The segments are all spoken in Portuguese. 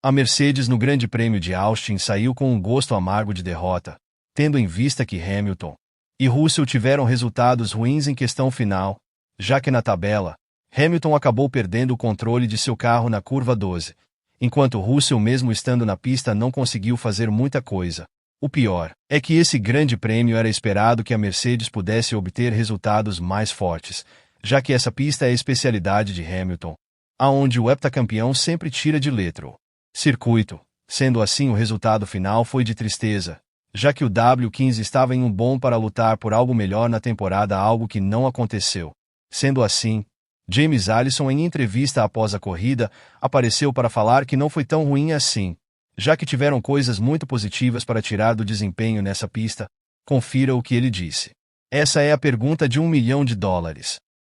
A Mercedes no Grande Prêmio de Austin saiu com um gosto amargo de derrota, tendo em vista que Hamilton e Russell tiveram resultados ruins em questão final, já que na tabela, Hamilton acabou perdendo o controle de seu carro na curva 12, enquanto Russell, mesmo estando na pista, não conseguiu fazer muita coisa. O pior é que esse Grande Prêmio era esperado que a Mercedes pudesse obter resultados mais fortes, já que essa pista é a especialidade de Hamilton, aonde o heptacampeão sempre tira de letra o circuito. Sendo assim, o resultado final foi de tristeza, já que o W15 estava em um bom para lutar por algo melhor na temporada, algo que não aconteceu. Sendo assim, James Allison, em entrevista após a corrida, apareceu para falar que não foi tão ruim assim, já que tiveram coisas muito positivas para tirar do desempenho nessa pista. Confira o que ele disse. Essa é a pergunta de $1 milhão.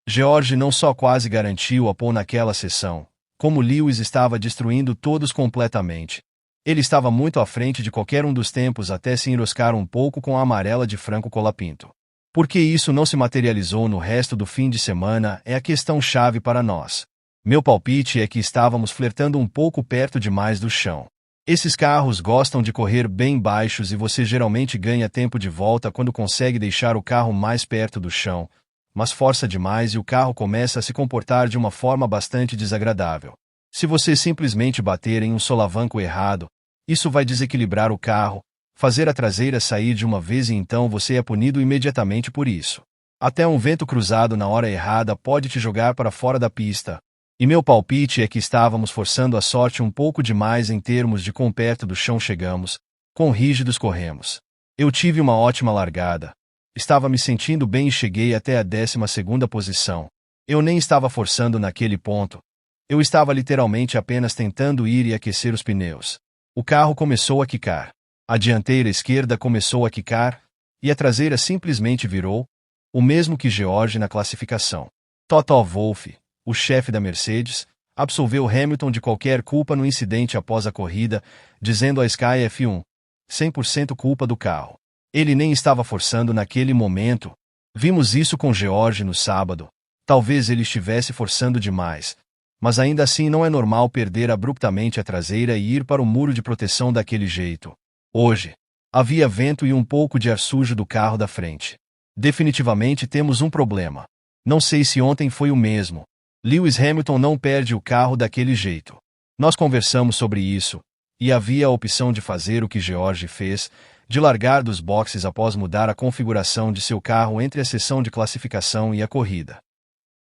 George não só quase garantiu a pole naquela sessão, como Lewis estava destruindo todos completamente. Ele estava muito à frente de qualquer um dos tempos até se enroscar um pouco com a amarela de Franco Colapinto. Por que isso não se materializou no resto do fim de semana é a questão-chave para nós. Meu palpite é que estávamos flertando um pouco perto demais do chão. Esses carros gostam de correr bem baixos e você geralmente ganha tempo de volta quando consegue deixar o carro mais perto do chão, mas força demais e o carro começa a se comportar de uma forma bastante desagradável. Se você simplesmente bater em um solavanco errado, isso vai desequilibrar o carro, fazer a traseira sair de uma vez e então você é punido imediatamente por isso. Até um vento cruzado na hora errada pode te jogar para fora da pista. E meu palpite é que estávamos forçando a sorte um pouco demais em termos de quão perto do chão chegamos, quão rígidos corremos. Eu tive uma ótima largada. Estava me sentindo bem e cheguei até a 12ª posição. Eu nem estava forçando naquele ponto. Eu estava literalmente apenas tentando ir e aquecer os pneus. O carro começou a quicar. A dianteira esquerda começou a quicar, e a traseira simplesmente virou, o mesmo que George na classificação. Toto Wolff, o chefe da Mercedes, absolveu Hamilton de qualquer culpa no incidente após a corrida, dizendo à Sky F1, 100% culpa do carro. Ele nem estava forçando naquele momento. Vimos isso com George no sábado. Talvez ele estivesse forçando demais. Mas ainda assim não é normal perder abruptamente a traseira e ir para o muro de proteção daquele jeito. Hoje, havia vento e um pouco de ar sujo do carro da frente. Definitivamente temos um problema. Não sei se ontem foi o mesmo. Lewis Hamilton não perde o carro daquele jeito. Nós conversamos sobre isso, e havia a opção de fazer o que George fez, de largar dos boxes após mudar a configuração de seu carro entre a sessão de classificação e a corrida.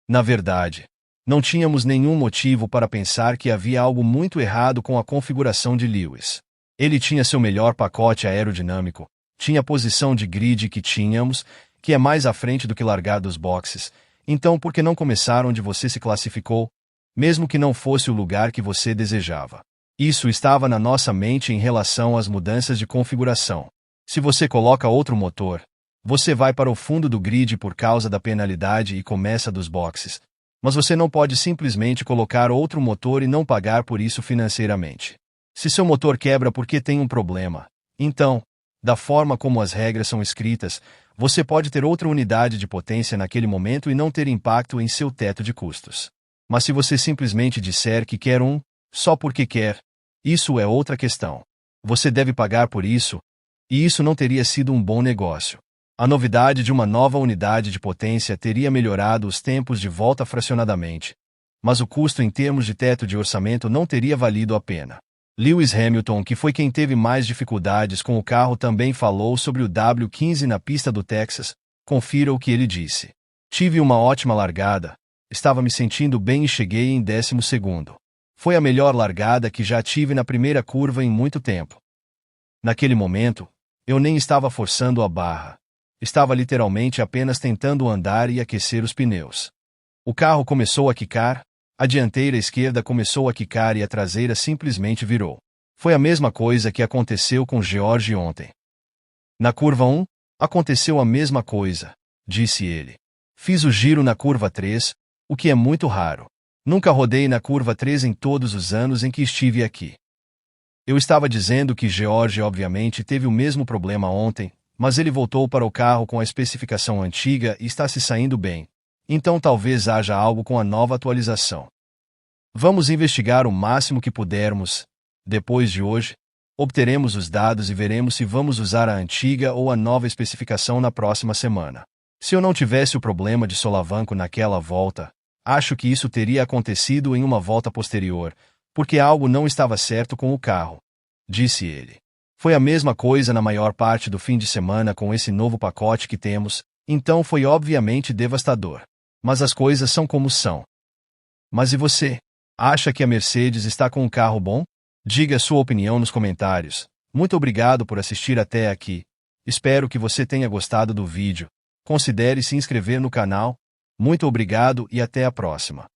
Na verdade, não tínhamos nenhum motivo para pensar que havia algo muito errado com a configuração de Lewis. Ele tinha seu melhor pacote aerodinâmico, tinha a posição de grid que tínhamos, que é mais à frente do que largar dos boxes. Então por que não começar onde você se classificou, mesmo que não fosse o lugar que você desejava? Isso estava na nossa mente em relação às mudanças de configuração. Se você coloca outro motor, você vai para o fundo do grid por causa da penalidade e começa dos boxes. Mas você não pode simplesmente colocar outro motor e não pagar por isso financeiramente. Se seu motor quebra porque tem um problema, então, da forma como as regras são escritas, você pode ter outra unidade de potência naquele momento e não ter impacto em seu teto de custos. Mas se você simplesmente disser que quer um, só porque quer, isso é outra questão. Você deve pagar por isso, e isso não teria sido um bom negócio. A novidade de uma nova unidade de potência teria melhorado os tempos de volta fracionadamente, mas o custo em termos de teto de orçamento não teria valido a pena. Lewis Hamilton, que foi quem teve mais dificuldades com o carro, também falou sobre o W15 na pista do Texas. Confira o que ele disse. Tive uma ótima largada, estava me sentindo bem e cheguei em 12º. Foi a melhor largada que já tive na primeira curva em muito tempo. Naquele momento, eu nem estava forçando a barra. Estava literalmente apenas tentando andar e aquecer os pneus. O carro começou a quicar, a dianteira esquerda começou a quicar e a traseira simplesmente virou. Foi a mesma coisa que aconteceu com George ontem. Na curva 1, aconteceu a mesma coisa, disse ele. Fiz o giro na curva 3, o que é muito raro. Nunca rodei na curva 3 em todos os anos em que estive aqui. Eu estava dizendo que George obviamente teve o mesmo problema ontem, mas ele voltou para o carro com a especificação antiga e está se saindo bem. Então talvez haja algo com a nova atualização. Vamos investigar o máximo que pudermos, Depois de hoje, obteremos os dados e veremos se vamos usar a antiga ou a nova especificação na próxima semana. Se eu não tivesse o problema de solavanco naquela volta, acho que isso teria acontecido em uma volta posterior, porque algo não estava certo com o carro, disse ele. Foi a mesma coisa na maior parte do fim de semana com esse novo pacote que temos, então foi obviamente devastador. Mas as coisas são como são. Mas e você? Acha que a Mercedes está com um carro bom? Diga sua opinião nos comentários. Muito obrigado por assistir até aqui. Espero que você tenha gostado do vídeo. Considere se inscrever no canal. Muito obrigado e até a próxima.